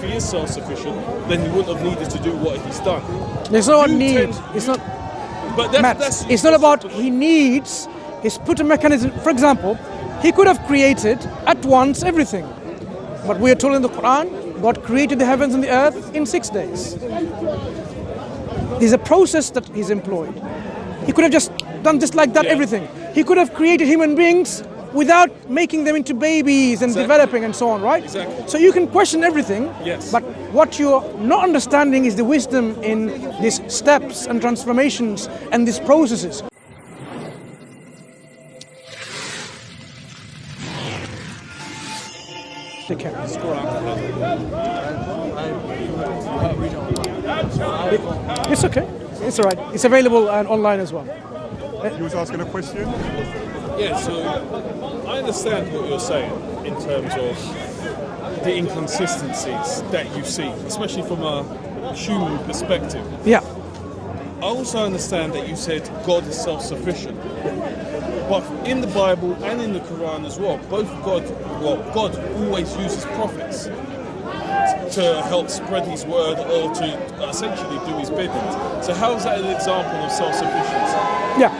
he is self-sufficient, then he wouldn't have needed to do what he's done. There's no need. It's not. But It's not about he needs. He's put a mechanism. For example, he could have created at once everything, but we are told in the Quran, God created the heavens and the earth in 6 days. There's a process that he's employed. He could have just done just like that everything. He could have created human beings without making them into babies and developing and so on, right? Exactly. So you can question everything, Yes. but what you're not understanding is the wisdom in these steps and transformations and these processes. Take care. It's okay. It's all right. It's available online as well. You was asking a question? Yeah, so I understand what you're saying in terms of the inconsistencies that you see, especially from a human perspective. Yeah. I also understand that you said God is self-sufficient. But in the Bible and in the Quran as well, God always uses prophets to help spread his word or to essentially do his bidding. So how is that an example of self-sufficiency? Yeah.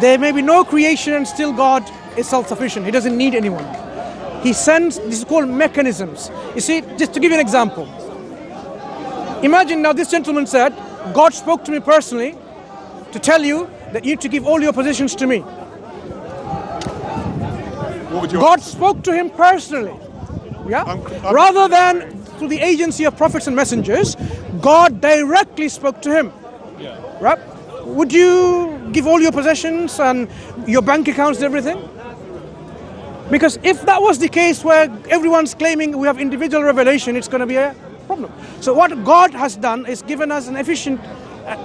There may be no creation and still God is self-sufficient. He doesn't need anyone. He sends, this is called mechanisms. You see, just to give you an example. Imagine now this gentleman said, God spoke to me personally to tell you that you need to give all your possessions to me. God spoke to him personally. Yeah? Rather than through the agency of prophets and messengers, God directly spoke to him. Yeah. Right? Would you give all your possessions and your bank accounts and everything? Because if that was the case where everyone's claiming we have individual revelation, it's going to be a problem. So what God has done is given us an efficient,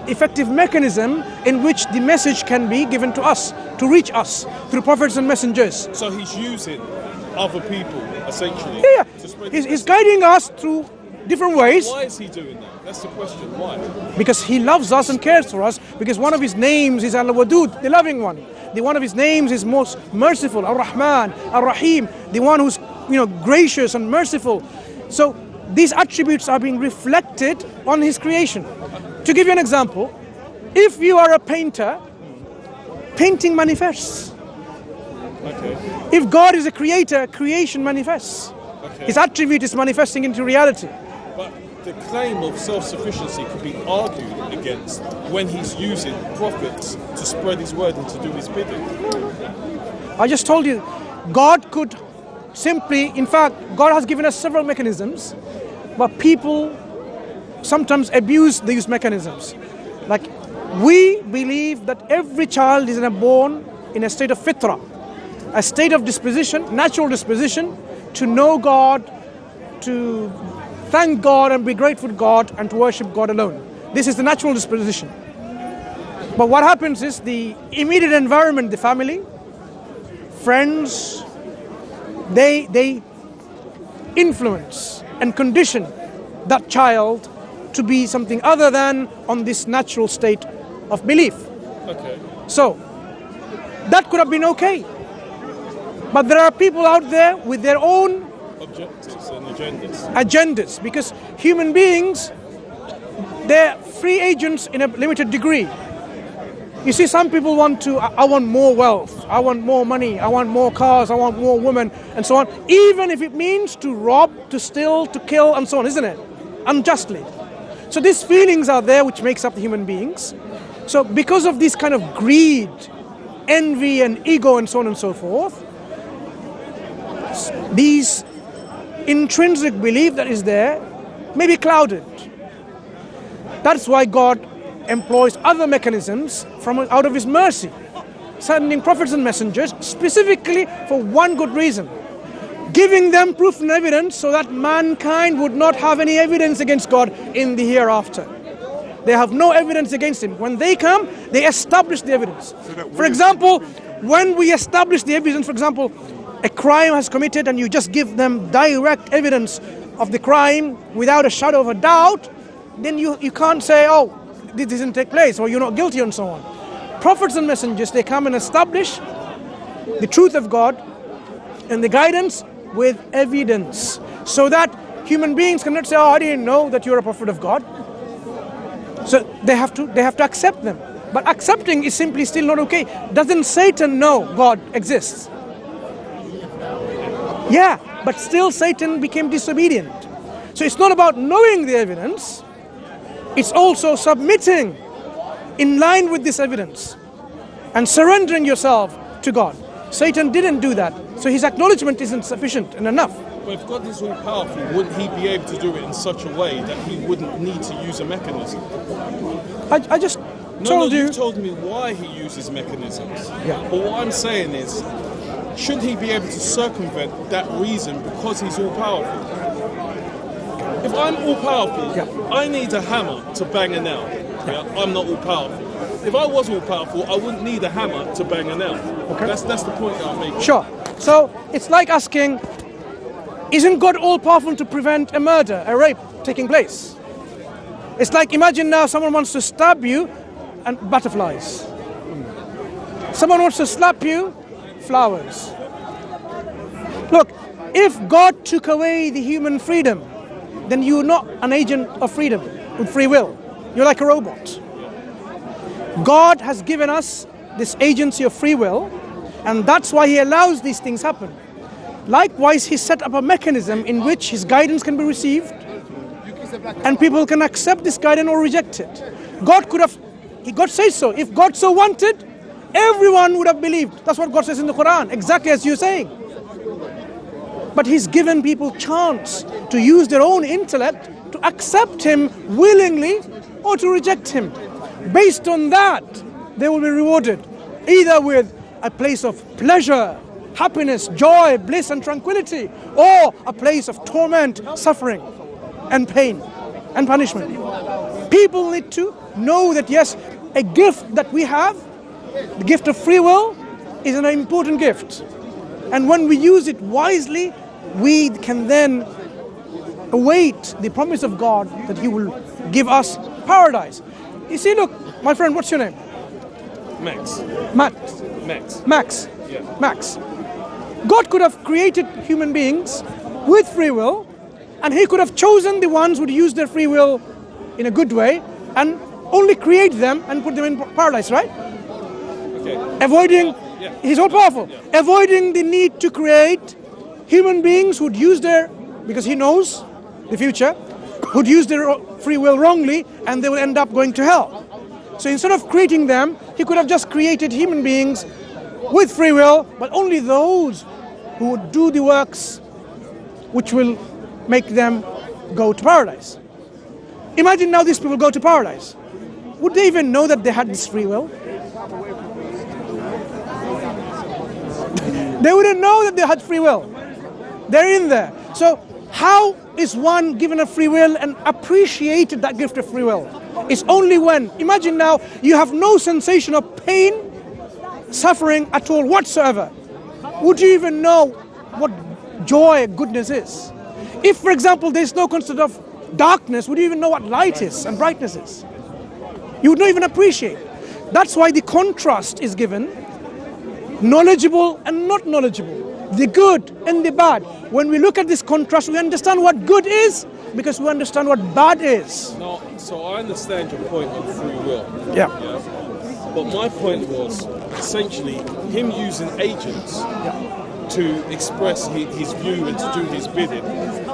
effective mechanism in which the message can be given to us, to reach us through prophets and messengers. So he's using other people, essentially. Yeah. He's guiding us through different ways. Why is he doing that? That's the question. Why? Because he loves us and cares for us. Because one of his names is Al-Wadud, the loving one. The one of his names is most merciful, Ar-Rahman, Ar-Rahim, the one who's gracious and merciful. So these attributes are being reflected on his creation. To give you an example, if you are a painter, painting manifests. Okay. If God is a creator, creation manifests. Okay. His attribute is manifesting into reality. But the claim of self-sufficiency could be argued against when he's using prophets to spread his word and to do his bidding. I just told you, God could simply, in fact, God has given us several mechanisms, but people sometimes abuse these mechanisms. Like, we believe that every child is born in a state of fitra, a state of disposition, natural disposition, to know God, to thank God and be grateful to God and to worship God alone. This is the natural disposition. But what happens is the immediate environment, the family, friends, they influence and condition that child to be something other than on this natural state of belief. Okay. So, that could have been okay. But there are people out there with their own Objectives and agendas. agendas, because human beings, they're free agents in a limited degree. You see, some people want to, I want more wealth, I want more money, I want more cars, I want more women, and so on, even if it means to rob, to steal, to kill, and so on, isn't it? Unjustly. So these feelings are there which makes up the human beings. So because of this kind of greed, envy and ego and so on and so forth, these intrinsic belief that is there may be clouded. That's why God employs other mechanisms from out of his mercy, sending prophets and messengers specifically for one good reason, giving them proof and evidence so that mankind would not have any evidence against God in the hereafter. They have no evidence against him. When they come, they establish the evidence. For example, when we establish the evidence, for example, a crime has committed and you just give them direct evidence of the crime without a shadow of a doubt, then you can't say, oh, this didn't take place or you're not guilty and so on. Prophets and messengers, they come and establish the truth of God and the guidance with evidence so that human beings cannot say, "Oh, I didn't know that you're a prophet of God." So they have to accept them. But accepting is simply still not okay. Doesn't Satan know God exists? Yeah, but still Satan became disobedient. So it's not about knowing the evidence, it's also submitting in line with this evidence and surrendering yourself to God. Satan didn't do that, so his acknowledgement isn't sufficient and enough. But if God is all powerful, wouldn't he be able to do it in such a way that he wouldn't need to use a mechanism? I just told you. You told me why he uses mechanisms. Yeah. But what I'm saying is, should he be able to circumvent that reason because he's all powerful? If I'm all powerful, I need a hammer to bang a nail. Yeah? I'm not all powerful. If I was all powerful, I wouldn't need a hammer to bang a nail. Okay. That's the point that I'm making. Sure. So it's like asking, isn't God all powerful to prevent a murder, a rape taking place? It's like, imagine now someone wants to stab you and butterflies. Someone wants to slap you, flowers. Look, if God took away the human freedom, then you're not an agent of freedom with free will. You're like a robot. God has given us this agency of free will, and that's why he allows these things happen. Likewise, he set up a mechanism in which his guidance can be received, and people can accept this guidance or reject it. God says so. If God so wanted, everyone would have believed. That's what God says in the Quran, exactly as you're saying. But he's given people chance to use their own intellect to accept him willingly or to reject him. Based on that, they will be rewarded either with a place of pleasure, happiness, joy, bliss and tranquility, or a place of torment, suffering and pain and punishment. People need to know that yes, a gift that we have, the gift of free will, is an important gift. And when we use it wisely, we can then await the promise of God that he will give us paradise. You see, look, my friend, what's your name? Max. Max. Yeah. Max. God could have created human beings with free will, and he could have chosen the ones who would use their free will in a good way and only create them and put them in paradise, right? Okay. He's all powerful. Yeah. Avoiding the need to create human beings who'd use because he knows the future, who'd use their free will wrongly, and they will end up going to hell. So instead of creating them, he could have just created human beings with free will, but only those who would do the works which will make them go to paradise. Imagine now these people go to paradise. Would they even know that they had this free will? They wouldn't know that they had free will. They're in there. So how is one given a free will and appreciated that gift of free will? It's only when, imagine now, you have no sensation of pain, suffering at all whatsoever. Would you even know what joy, goodness is? If, for example, there's no concept of darkness, would you even know what light is and brightness is? You would not even appreciate. That's why the contrast is given, knowledgeable and not knowledgeable, the good and the bad. When we look at this contrast, we understand what good is because we understand what bad is. No, so I understand your point on free will. Yeah. But my point was essentially him using agents to express his view and to do his bidding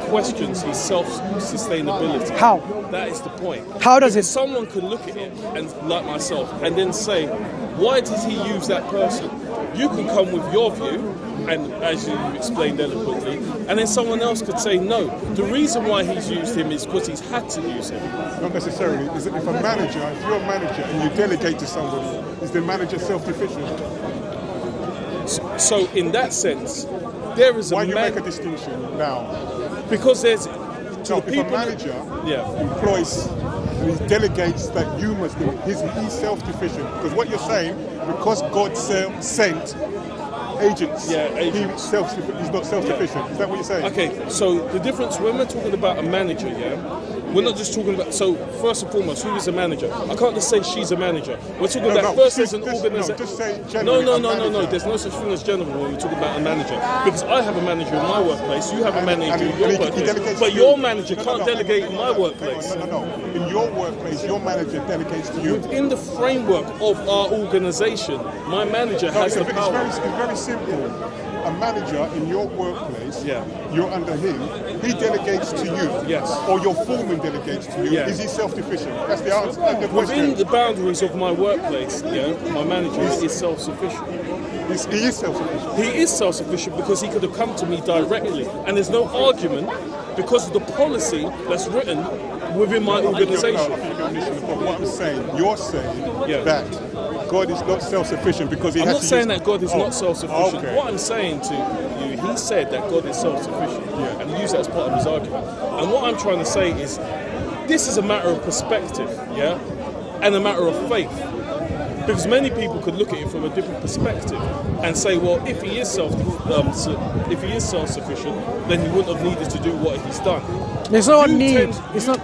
questions his self-sustainability. How? That is the point. How does it? Someone could look at it and, like myself, and then say, why did he use that person? You can come with your view, and as you explained eloquently, and then someone else could say, no, the reason why he's used him is because he's had to use him. Not necessarily. If you're a manager and you delegate to somebody, is the manager self-sufficient? So in that sense, there is a... Why you make a distinction now? Because there's... If a manager employs and he delegates that you must do it, he's self-sufficient. Because what you're saying, because God sent agents, he's not self-sufficient. Is that what you're saying? Okay, so the difference when we're talking about a manager, We're not just talking about. So first and foremost, who is a manager? I can't just say she's a manager. We're talking about first as an organisation. Just say generally. No. There's no such thing as general when we're talking about a manager. Because I have a manager in my workplace. You have a manager in your workplace. But your manager can't delegate in my workplace. No. In your workplace, your manager delegates to you. Within the framework of our organisation, my manager has the power. It's very simple. A manager in your workplace, you're under him, he delegates to you. Yes. Or your foreman delegates to you. Yeah. Is he self-sufficient? That's the answer. The Within the boundaries of my workplace, my manager is self-sufficient. He is self-sufficient. He is self-sufficient because he could have come to me directly. And there's no argument because of the policy that's written within my organisation. What I'm saying, you're saying that God is not self-sufficient because he has to. I'm not saying that God is not self-sufficient. Okay. What I'm saying to you, he said that God is self-sufficient, and he used that as part of his argument. And what I'm trying to say is, this is a matter of perspective, and a matter of faith. Because many people could look at it from a different perspective and say, well, if he is self-sufficient, then he wouldn't have needed to do what he's done. There's no need. It's not.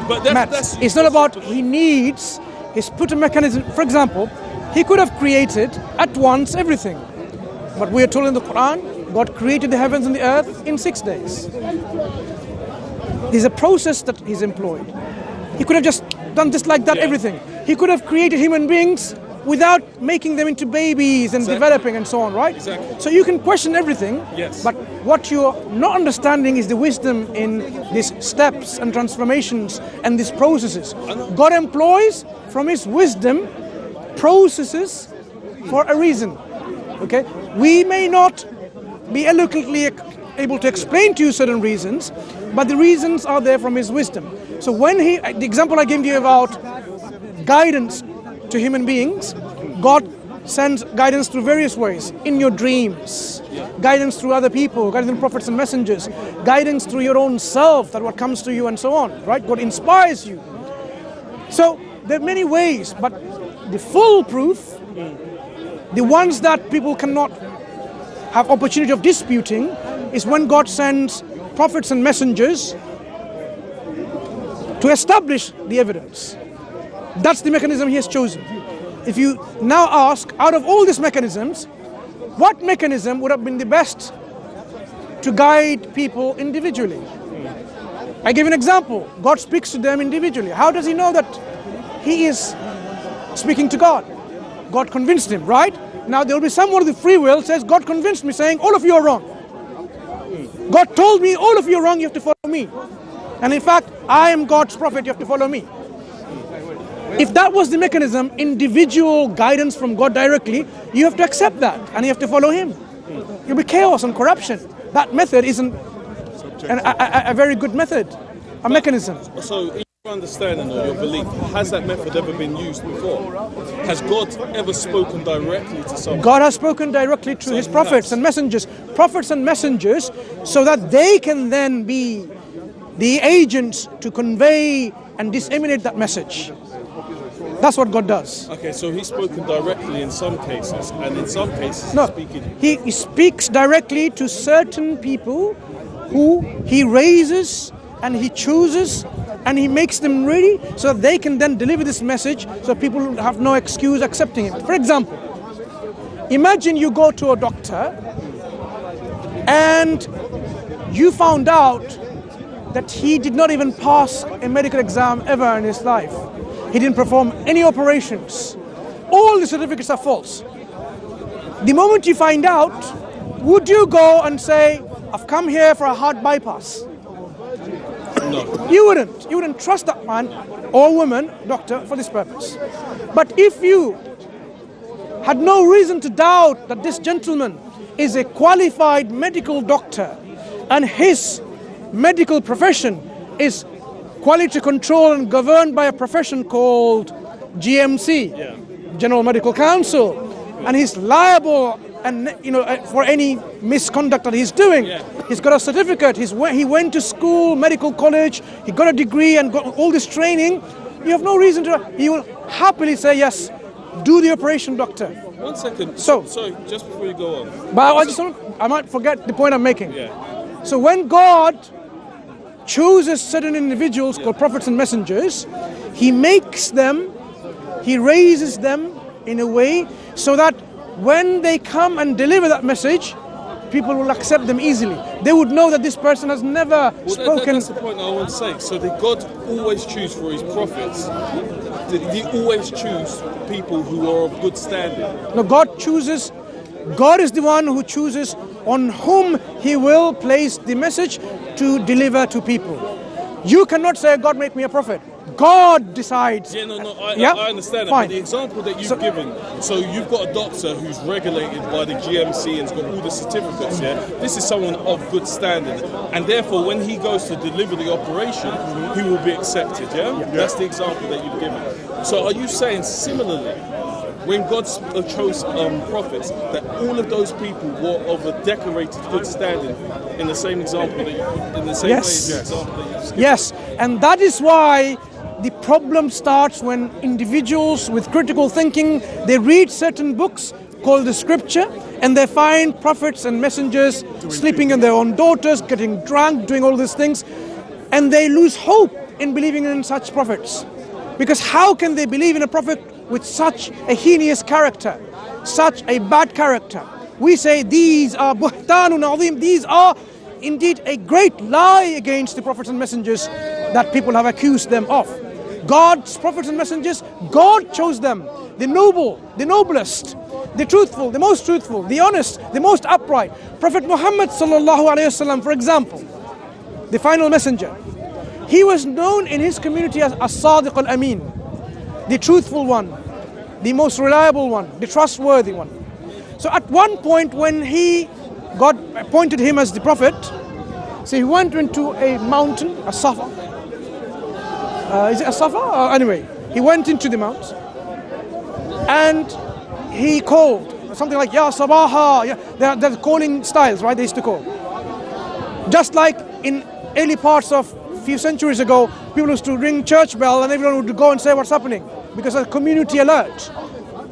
But it's not about he needs. He's put a mechanism. For example, he could have created at once everything, but we are told in the Quran, God created the heavens and the earth in 6 days. There's a process that he's employed. He could have just done just like that everything. He could have created human beings without making them into babies and developing and so on, right? Exactly. So you can question everything, but what you're not understanding is the wisdom in these steps and transformations and these processes. God employs from his wisdom processes for a reason. Okay? We may not be eloquently able to explain to you certain reasons, but the reasons are there from his wisdom. So when the example I gave you about guidance to human beings, God sends guidance through various ways. In your dreams, guidance through other people, guidance through prophets and messengers, guidance through your own self, that what comes to you and so on, right? God inspires you. So there are many ways, but the full proof, the ones that people cannot have opportunity of disputing, is when God sends prophets and messengers to establish the evidence. That's the mechanism he has chosen. If you now ask, out of all these mechanisms, what mechanism would have been the best to guide people individually? I give an example. God speaks to them individually. How does he know that he is speaking to God? God convinced him, right? Now there will be someone with free will says, God convinced me, saying, all of you are wrong. God told me, all of you are wrong, you have to follow me. And in fact, I am God's prophet, you have to follow me. If that was the mechanism, individual guidance from God directly, you have to accept that and you have to follow him. You'll be chaos and corruption. That method isn't a very good method, a mechanism. So in your understanding or your belief, has that method ever been used before? Has God ever spoken directly to someone? God has spoken directly to his prophets and messengers. Prophets and messengers, so that they can then be the agents to convey and disseminate that message. That's what God does. Okay, so he's spoken directly in some cases, and in some cases he speaks directly to certain people who he raises and he chooses and he makes them ready so that they can then deliver this message so people have no excuse accepting it. For example, imagine you go to a doctor and you found out that he did not even pass a medical exam ever in his life. He didn't perform any operations. All the certificates are false. The moment you find out, would you go and say, I've come here for a heart bypass? No. You wouldn't. You wouldn't trust that man or woman, doctor, for this purpose. But if you had no reason to doubt that this gentleman is a qualified medical doctor and his medical profession is quality control and governed by a profession called GMC, General Medical Council, and he's liable and for any misconduct that he's doing. He's got a certificate. He went to school, medical college. He got a degree and got all this training. You have no reason to. He will happily say yes. Do the operation, doctor. 1 second. So just before you go on, but I might forget the point I'm making. Yeah. So when God chooses certain individuals called prophets and messengers. He makes them, He raises them in a way so that when they come and deliver that message, people will accept them easily. They would know that this person has never spoken. That's the point I want to say. So did God always choose for his prophets? Did he always choose people who are of good standing? No, God chooses. God is the one who chooses on whom He will place the message to deliver to people. You cannot say, God make me a prophet. God decides. I understand that. Fine. But the example that you've given, so you've got a doctor who's regulated by the GMC and's got all the certificates, yeah? This is someone of good standing. And therefore, when he goes to deliver the operation, he will be accepted, yeah? That's the example that you've given. So are you saying similarly, when God chose prophets, that all of those people were of a decorated good standing in the same example that you, in the same way as the example that you've given? Yes, and that is why the problem starts when individuals with critical thinking, they read certain books called the scripture, and they find prophets and messengers sleeping in their own daughters, getting drunk, doing all these things, and they lose hope in believing in such prophets. Because how can they believe in a prophet with such a heinous character, such a bad character? We say these are buhtanun azim, these are indeed a great lie against the prophets and messengers that people have accused them of. God's prophets and messengers, God chose them, the noble, the noblest, the truthful, the most truthful, the honest, the most upright. Prophet Muhammad sallallahu alaihi wasallam, for example, the final messenger, he was known in his community as as-sadiq al-amin, the truthful one, the most reliable one, the trustworthy one. So at one point when God appointed him as the prophet, so he went into a mountain, a Safa. Is it a Safa? Anyway, he went into the mount and he called something like Ya Sabaha. Yeah, they're calling styles, right? They used to call. Just like in early parts of a few centuries ago, people used to ring church bell and everyone would go and say what's happening because of community alert.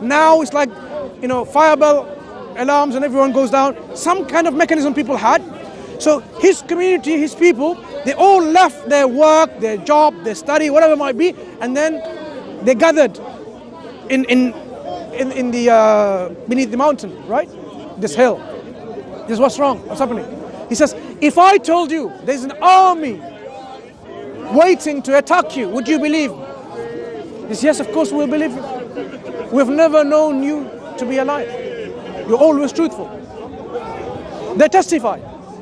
Now it's like, fire bell alarms and everyone goes down. Some kind of mechanism people had. So his community, his people, they all left their work, their job, their study, whatever it might be, and then they gathered in the beneath the mountain, right? This hill. This is what's wrong, what's happening. He says, if I told you there's an army waiting to attack you, would you believe? He says, yes, of course we'll believe you. We've never known you to be a liar. You're always truthful. They testify.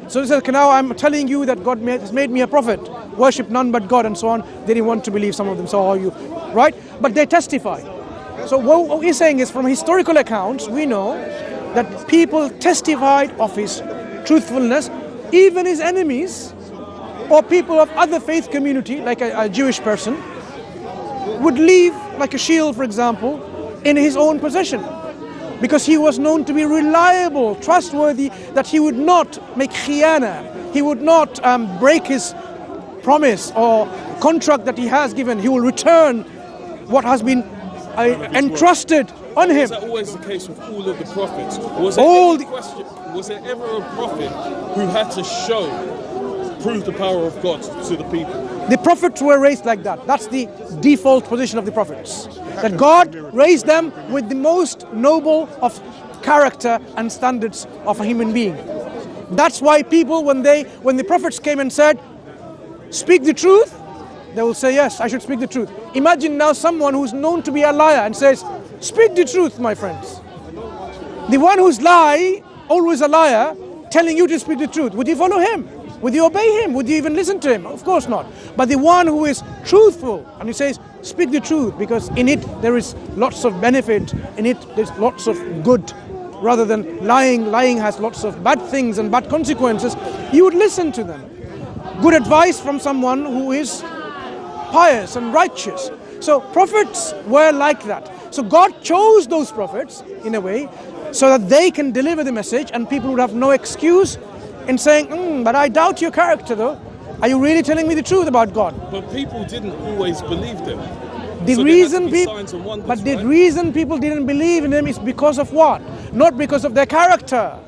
So he says, now I'm telling you that God has made me a prophet. Worship none but God and so on. They didn't want to believe, some of them, so are you. Right? But they testify. So what we're saying is, from historical accounts, we know that people testified of his truthfulness. Even his enemies or people of other faith community, like a Jewish person, would leave, like a shield, for example, in his own possession. Because he was known to be reliable, trustworthy, that he would not make khiyana, he would not break his promise or contract that he has given. He will return what has been entrusted on him. Was that always the case with all of the prophets? Was there ever a prophet who had to prove the power of God to the people? The prophets were raised like that. That's the default position of the prophets. That God raised them with the most noble of character and standards of a human being. That's why people, when the prophets came and said, speak the truth, they will say, yes, I should speak the truth. Imagine now someone who's known to be a liar and says, speak the truth, my friends. The one who's always a liar, telling you to speak the truth, would you follow him? Would you obey him? Would you even listen to him? Of course not. But the one who is truthful, and he says, speak the truth, because in it there is lots of benefit, in it there's lots of good, rather than lying. Lying has lots of bad things and bad consequences. You would listen to them. Good advice from someone who is pious and righteous. So prophets were like that. So God chose those prophets, in a way, so that they can deliver the message, and people would have no excuse in saying, but I doubt your character though. Are you really telling me the truth about God? But people didn't always believe them. The reason people didn't believe in them is because of what? Not because of their character.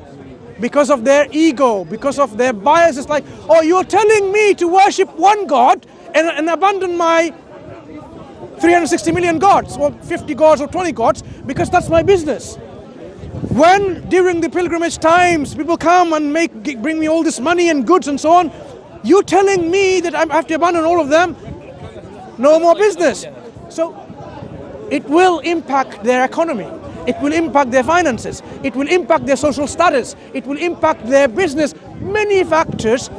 because of their ego, because of their bias. It's like, oh, you're telling me to worship one God and abandon my 360 million gods, or 50 gods, or 20 gods, because that's my business. When during the pilgrimage times people come and bring me all this money and goods and so on, you telling me that I have to abandon all of them? No more business. So it will impact their economy. It will impact their finances. It will impact their social status. It will impact their business. Many factors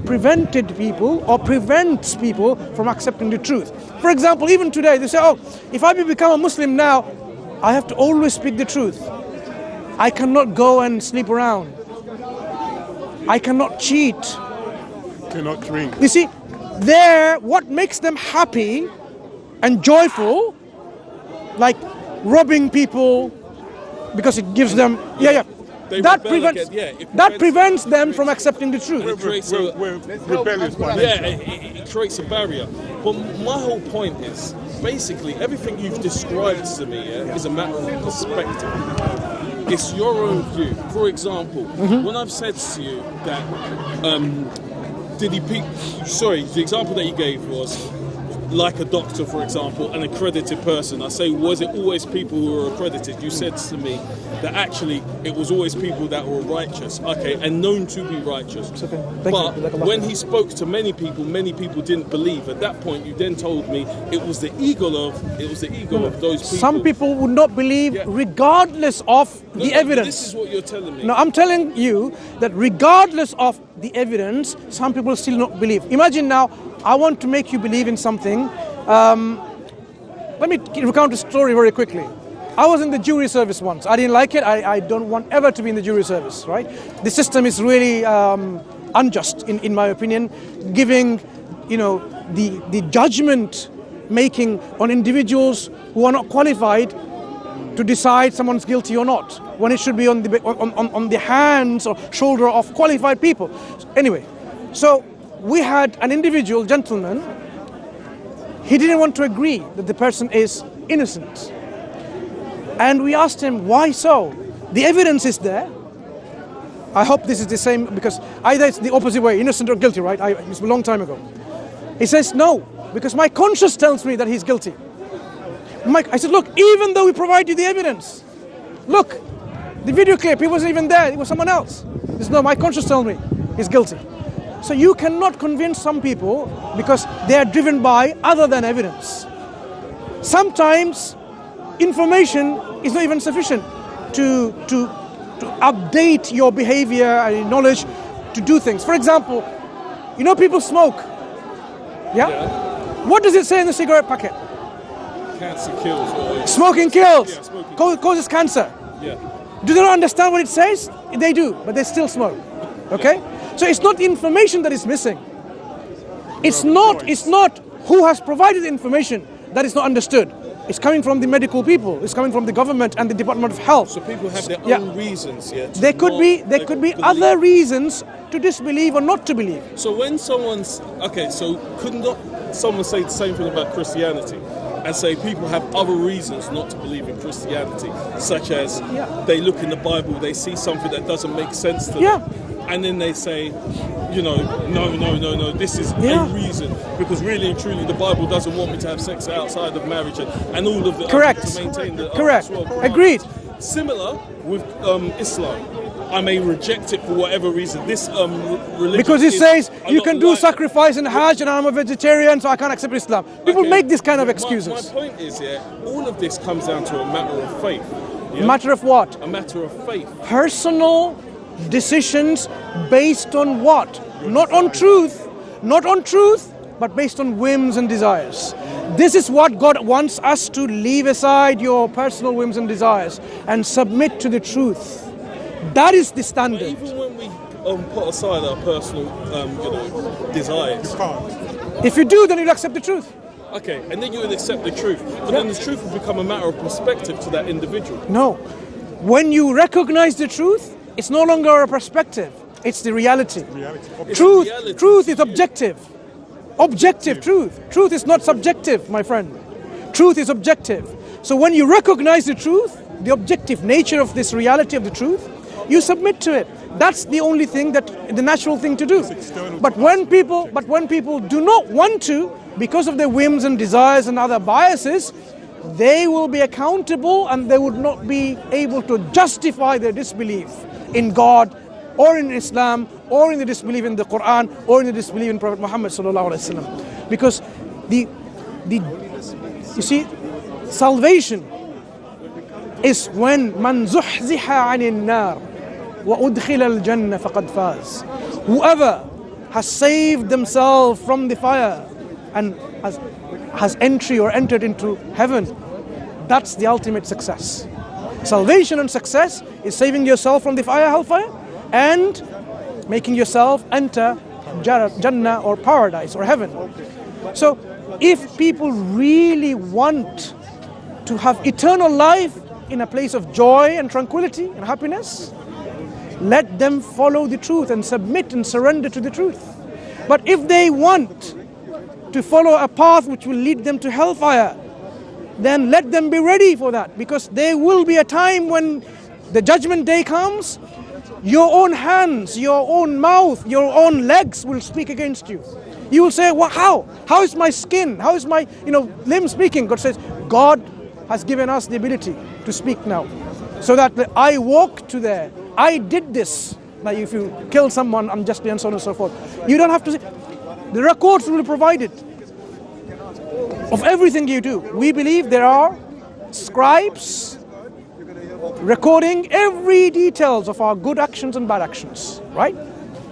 prevented people or prevents people from accepting the truth. For example, even today, they say, oh, if I become a Muslim now, I have to always speak the truth. I cannot go and sleep around. I cannot cheat. Cannot drink. You see, what makes them happy and joyful, like robbing people, because it gives them, that prevents them from accepting the truth. We're rebellious by nature. It creates a barrier. But my whole point is, basically, everything you've described to me is a matter of perspective. It's your own view. For example, when I've said to you that, the example that you gave was like a doctor, for example, an accredited person. I say, was it always people who were accredited? You said to me that actually it was always people that were righteous, and known to be righteous. But when he spoke to many people didn't believe. At that point, you then told me it was the ego of those people. Some people would not believe regardless of the evidence. This is what you're telling me. No, I'm telling you that regardless of the evidence, some people still not believe. Imagine now, I want to make you believe in something. Let me recount a story very quickly. I was in the jury service once. I didn't like it. I don't want ever to be in the jury service, right? The system is really unjust, in my opinion, giving, the judgment making on individuals who are not qualified to decide someone's guilty or not, when it should be on the hands or shoulder of qualified people. Anyway, so we had an individual gentleman. He didn't want to agree that the person is innocent. And we asked him, why so? The evidence is there. I hope this is the same, because either it's the opposite way, innocent or guilty, right? It's a long time ago. He says, no, because my conscience tells me that he's guilty. I said, look, even though we provide you the evidence, look, the video clip, he wasn't even there, it was someone else. He said, no, my conscience tells me he's guilty. So you cannot convince some people because they are driven by other than evidence. Sometimes information is not even sufficient to update your behavior and your knowledge to do things. For example, people smoke. Yeah? What does it say in the cigarette packet? Cancer kills. Smoking kills. Yeah, smoking causes cancer. Yeah. Do they not understand what it says? They do, but they still smoke. Okay? So it's not information that is missing. It's not who has provided the information that is not understood. It's coming from the medical people. It's coming from the government and the Department of Health. So people have their own reasons, There could be other reasons to disbelieve or not to believe. So when could not someone say the same thing about Christianity? And say people have other reasons not to believe in Christianity, such as they look in the Bible, they see something that doesn't make sense to them, and then they say, no, this is a reason, because really and truly the Bible doesn't want me to have sex outside of marriage and all of the correct, to maintain the correct, agreed. Similar with Islam. I may reject it for whatever reason. This religion, because it says you can do sacrifice and Hajj, and I'm a vegetarian, so I can't accept Islam. People make this kind of excuses. My point is, all of this comes down to a matter of faith. Yeah? Matter of what? A matter of faith. Personal decisions based on what? Not on truth, but based on whims and desires. This is what God wants us to leave aside, your personal whims and desires, and submit to the truth. That is the standard. But even when we put aside our personal desires, You can't. If you do, then you'll accept the truth. Okay, and then you would accept the truth. But then the truth will become a matter of perspective to that individual. No. When you recognize the truth, it's no longer a perspective. It's the reality. Truth is objective. Objective truth. Truth is not subjective, my friend. Truth is objective. So when you recognize the truth, the objective nature of this reality of the truth, you submit to it. That's the only thing, that the natural thing to do. But when people do not want to, because of their whims and desires and other biases, they will be accountable and they would not be able to justify their disbelief in God or in Islam or in the disbelief in the Quran or in the disbelief in Prophet Muhammad sallallahu alaihi wasallam. Because you see, salvation is when man zuhziha 'anil nar wa udkhila al-jannah faqad faz. Whoever has saved themselves from the fire and has entry or entered into heaven, that's the ultimate success. Salvation and success is saving yourself from the fire, hellfire, and making yourself enter Jannah or paradise or heaven. So if people really want to have eternal life in a place of joy and tranquility and happiness, let them follow the truth and submit and surrender to the truth. But if they want to follow a path which will lead them to hellfire, then let them be ready for that, because there will be a time when the judgment day comes, your own hands, your own mouth, your own legs will speak against you. You will say, well, how? How is my skin? How is my limb speaking? God says, God has given us the ability to speak now. So that I walk to there. I did this. Like if you kill someone unjustly and so on and so forth. You don't have to say. The records will be provided of everything you do. We believe there are scribes recording every details of our good actions and bad actions, right?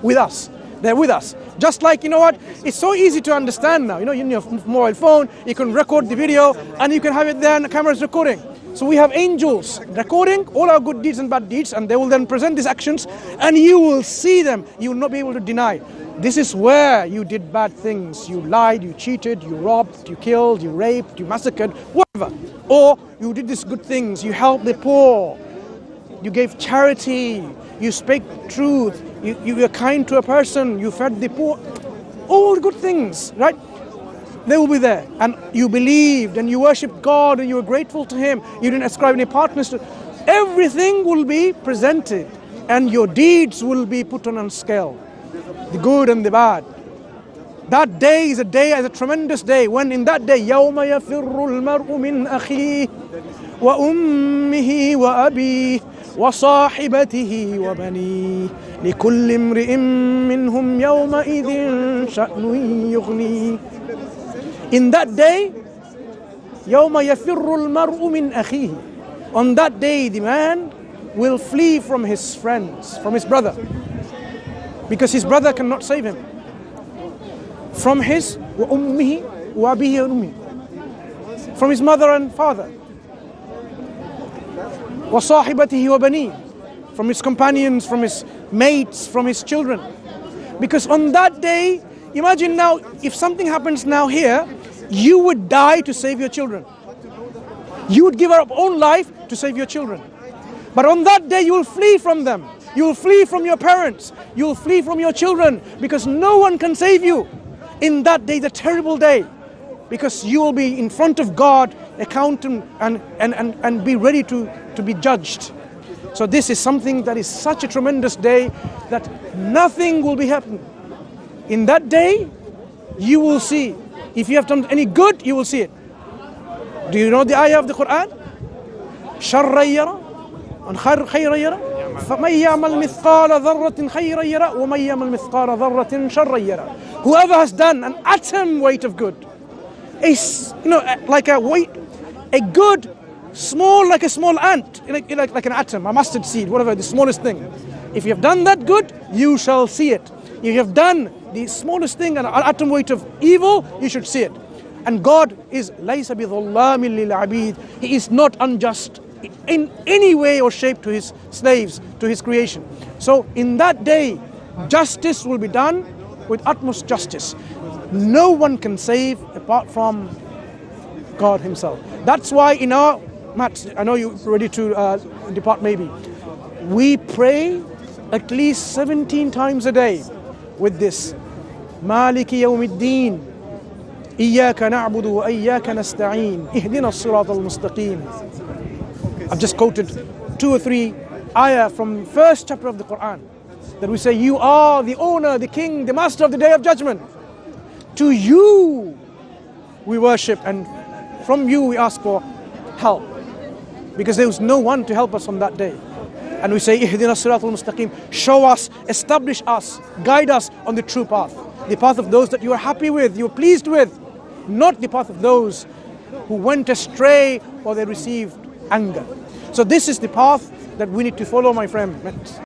With us. They're with us. Just like, it's so easy to understand now. In your mobile phone, you can record the video and you can have it there and the camera is recording. So we have angels recording all our good deeds and bad deeds, and they will then present these actions and you will see them. You will not be able to deny. This is where you did bad things. You lied, you cheated, you robbed, you killed, you raped, you massacred, whatever. Or you did these good things. You helped the poor. You gave charity. You spoke truth. You were kind to a person. You fed the poor. All good things, right? They will be there. And you believed and you worshipped God and you were grateful to Him. You didn't ascribe any partners to. Everything will be presented and your deeds will be put on a scale. The good and the bad. That day is a tremendous day. When in that day, يَوْمَ يَفِرُّ الْمَرْءُ مِنْ أَخِيهِ وَأُمِّهِ وَأَبِيهِ وَصَاحِبَتِهِ وَبَنِيهِ لِكُلِّ امْرِئٍ مِّنْهُمْ يَوْمَئِذٍ شَأْنٌ يُغْنِيهِ. In that day, يَوْمَ يَفِرُّ الْمَرْءُ مِنْ أَخِيهِ. On that day, the man will flee from his friends, from his brother, because his brother cannot save him. From his وَأُمِّهِ وَأَبِيهِ وَأُمِّهِ. From his mother and father. وَصَاحِبَتِهِ وَبَنِيهِ. From his companions, from his mates, from his children. Because on that day, imagine now, if something happens now here, you would die to save your children. You would give up your own life to save your children. But on that day, you will flee from them. You will flee from your parents. You will flee from your children, because no one can save you. In that day, the terrible day, because you will be in front of God, accountant, and be ready to be judged. So this is something that is such a tremendous day that nothing will be happening. In that day, you will see. If you have done any good, you will see it. Do you know the ayah of the Quran? شَرًّا يَرَى and خَيْرًا يَرَى فَمَنْ يَعْمَلْ مِثْقَالَ ذَرَّةٍ خَيْرًا يَرَى وَمَنْ يَعْمَلْ مِثْقَالَ ذَرَّةٍ شَرًّا يَرَى. Whoever has done an atom weight of good, like a weight, a good, small like a small ant, like an atom, a mustard seed, whatever, the smallest thing. If you have done that good, you shall see it. If you have done the smallest thing, an atom weight of evil, you should see it. And God is لَيْسَ بِظَلَّامٍ لِلْعَبِيدِ. He is not unjust in any way or shape to His slaves, to His creation. So in that day, justice will be done with utmost justice. No one can save apart from God Himself. That's why in our mats, I know you're ready to depart maybe, we pray at least 17 times a day with this مالك يوم الدين إياك نعبد وإياك نستعين اهدنا الصراط المستقيم. I've just quoted 2 or 3 ayah from first chapter of the Quran, that we say, you are the owner, the king, the master of the day of judgment. To you we worship, and from you we ask for help, because there was no one to help us on that day. And we say, Ihdina siratal mustaqim, show us, establish us, guide us on the true path. The path of those that you are happy with, you are pleased with, not the path of those who went astray or they received anger. So this is the path that we need to follow, my friends.